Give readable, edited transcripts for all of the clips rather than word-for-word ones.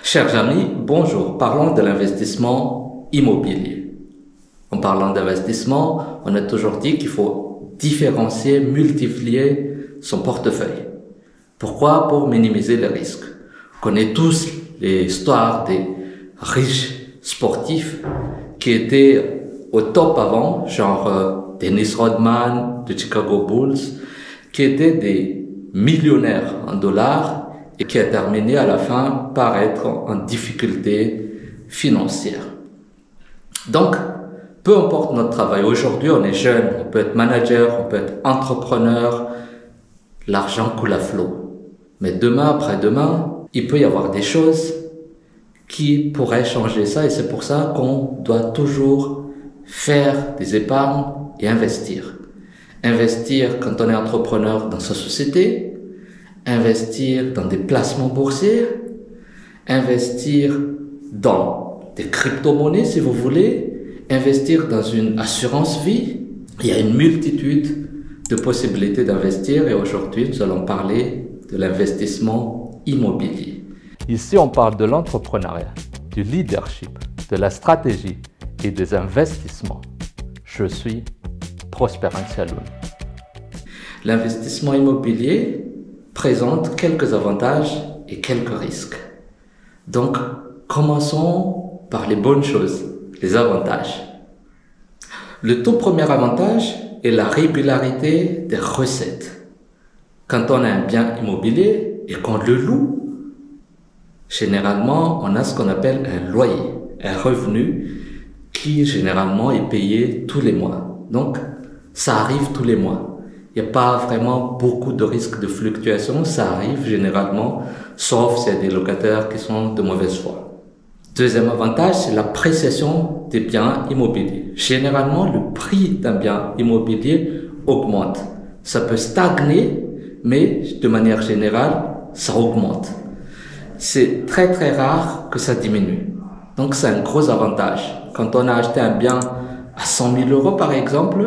Chers amis, bonjour. Parlons de l'investissement immobilier. En parlant d'investissement, on a toujours dit qu'il faut différencier, multiplier son portefeuille. Pourquoi? Pour minimiser les risques. On connaît tous les histoires des riches sportifs qui étaient au top avant, genre Dennis Rodman de Chicago Bulls, qui étaient des millionnaires en dollars et qui a terminé à la fin par être en difficulté financière. Donc, peu importe notre travail, aujourd'hui on est jeune, on peut être manager, on peut être entrepreneur, l'argent coule à flot. Mais demain, après-demain, il peut y avoir des choses qui pourraient changer ça et c'est pour ça qu'on doit toujours faire des épargnes et investir. Investir quand on est entrepreneur dans sa société, investir dans des placements boursiers, investir dans des crypto-monnaies si vous voulez, investir dans une assurance vie. Il y a une multitude de possibilités d'investir et aujourd'hui nous allons parler de l'investissement immobilier. Ici on parle de l'entrepreneuriat, du leadership, de la stratégie et des investissements. Je suis Prosper Antialoun. L'investissement immobilier présente quelques avantages et quelques risques. Donc, commençons par les bonnes choses, les avantages. Le tout premier avantage est la régularité des recettes. Quand on a un bien immobilier et qu'on le loue, généralement, on a ce qu'on appelle un loyer, un revenu qui généralement est payé tous les mois. Donc, ça arrive tous les mois. Il n'y a pas vraiment beaucoup de risques de fluctuation, ça arrive généralement, sauf s'il y a des locataires qui sont de mauvaise foi. Deuxième avantage, c'est l'appréciation des biens immobiliers. Généralement, le prix d'un bien immobilier augmente. Ça peut stagner, mais de manière générale, ça augmente. C'est très très rare que ça diminue. Donc c'est un gros avantage. Quand on a acheté un bien à 100 000 euros par exemple,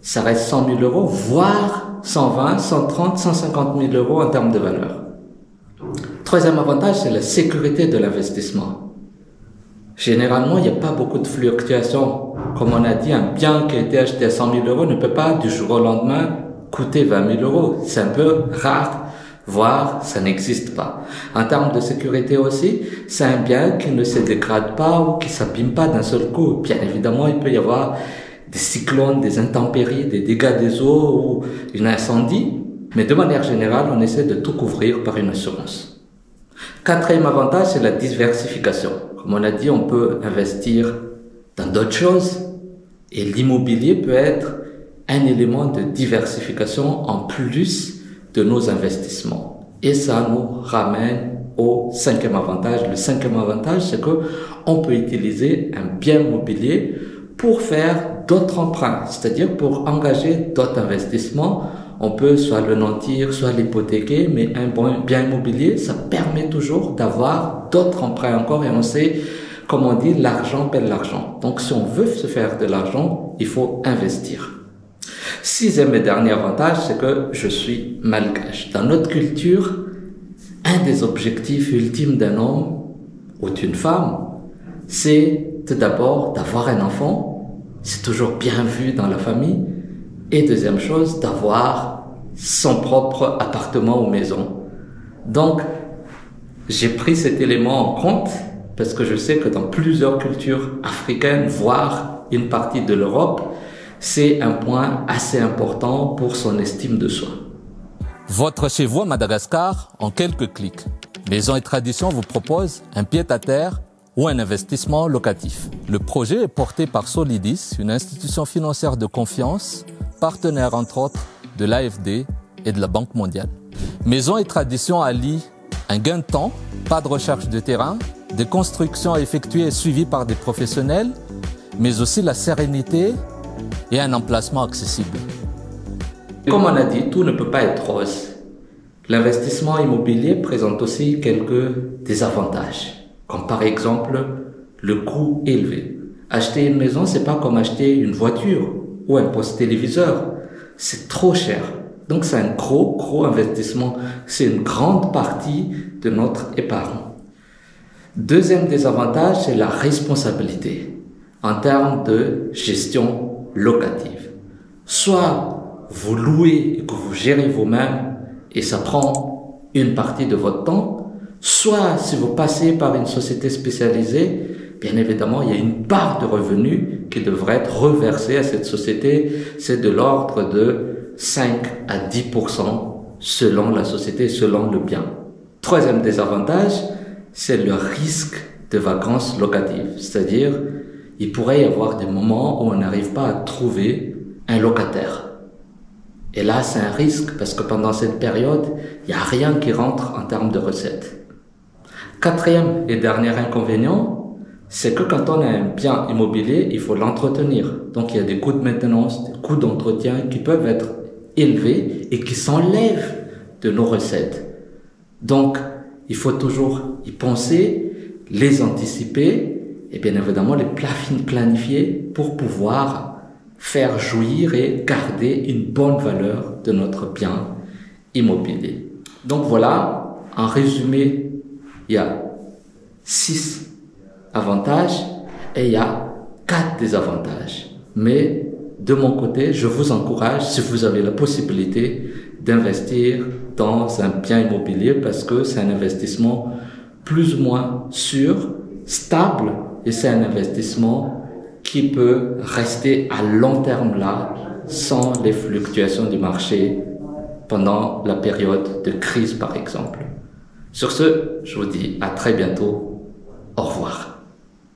ça reste 100 000 euros, voire 120, 130, 150 000 euros en termes de valeur. Troisième avantage, c'est la sécurité de l'investissement. Généralement, il n'y a pas beaucoup de fluctuations. Comme on a dit, un bien qui a été acheté à 100 000 euros ne peut pas du jour au lendemain coûter 20 000 euros. C'est un peu rare, voire ça n'existe pas. En termes de sécurité aussi, c'est un bien qui ne se dégrade pas ou qui s'abîme pas d'un seul coup. Bien évidemment, il peut y avoir des cyclones, des intempéries, des dégâts des eaux ou un incendie. Mais de manière générale, on essaie de tout couvrir par une assurance. Quatrième avantage, c'est la diversification. Comme on a dit, on peut investir dans d'autres choses et l'immobilier peut être un élément de diversification en plus de nos investissements. Et ça nous ramène au cinquième avantage. Le cinquième avantage, c'est que on peut utiliser un bien immobilier pour faire d'autres emprunts, c'est-à-dire pour engager d'autres investissements. On peut soit le nantir, soit l'hypothéquer, mais un bon bien immobilier, ça permet toujours d'avoir d'autres emprunts encore et on sait, comme on dit, l'argent paie l'argent. Donc si on veut se faire de l'argent, il faut investir. Sixième et dernier avantage, c'est que je suis malgache. Dans notre culture, un des objectifs ultimes d'un homme ou d'une femme, c'est tout d'abord d'avoir un enfant. C'est toujours bien vu dans la famille. Et deuxième chose, d'avoir son propre appartement ou maison. Donc, j'ai pris cet élément en compte parce que je sais que dans plusieurs cultures africaines, voire une partie de l'Europe, c'est un point assez important pour son estime de soi. Votre chez vous à Madagascar en quelques clics. Maison et Tradition vous propose un pied-à-terre ou un investissement locatif. Le projet est porté par Solidis, une institution financière de confiance, partenaire entre autres de l'AFD et de la Banque mondiale. Maison et Tradition allie un gain de temps, pas de recherche de terrain, des constructions effectuées et suivies par des professionnels, mais aussi la sérénité et un emplacement accessible. Comme on a dit, tout ne peut pas être rose. L'investissement immobilier présente aussi quelques désavantages, comme par exemple le coût élevé. Acheter une maison, c'est pas comme acheter une voiture ou un poste téléviseur. C'est trop cher. Donc c'est un gros investissement. C'est une grande partie de notre épargne. Deuxième désavantage, c'est la responsabilité en termes de gestion locative. Soit vous louez et que vous gérez vous-même et ça prend une partie de votre temps, soit si vous passez par une société spécialisée, bien évidemment, il y a une part de revenus qui devrait être reversée à cette société. C'est de l'ordre de 5 à 10% selon la société, selon le bien. Troisième désavantage, c'est le risque de vacances locatives. C'est-à-dire, il pourrait y avoir des moments où on n'arrive pas à trouver un locataire. Et là, c'est un risque parce que pendant cette période, il n'y a rien qui rentre en termes de recettes. Quatrième et dernier inconvénient, c'est que quand on a un bien immobilier, il faut l'entretenir. Donc, il y a des coûts de maintenance, des coûts d'entretien qui peuvent être élevés et qui s'enlèvent de nos recettes. Donc, il faut toujours y penser, les anticiper et bien évidemment les planifier pour pouvoir faire jouir et garder une bonne valeur de notre bien immobilier. Donc voilà, en résumé, il y a 6 avantages et il y a 4 désavantages. Mais de mon côté, je vous encourage, si vous avez la possibilité, d'investir dans un bien immobilier parce que c'est un investissement plus ou moins sûr, stable et c'est un investissement qui peut rester à long terme là sans les fluctuations du marché pendant la période de crise par exemple. Sur ce, je vous dis à très bientôt. Au revoir.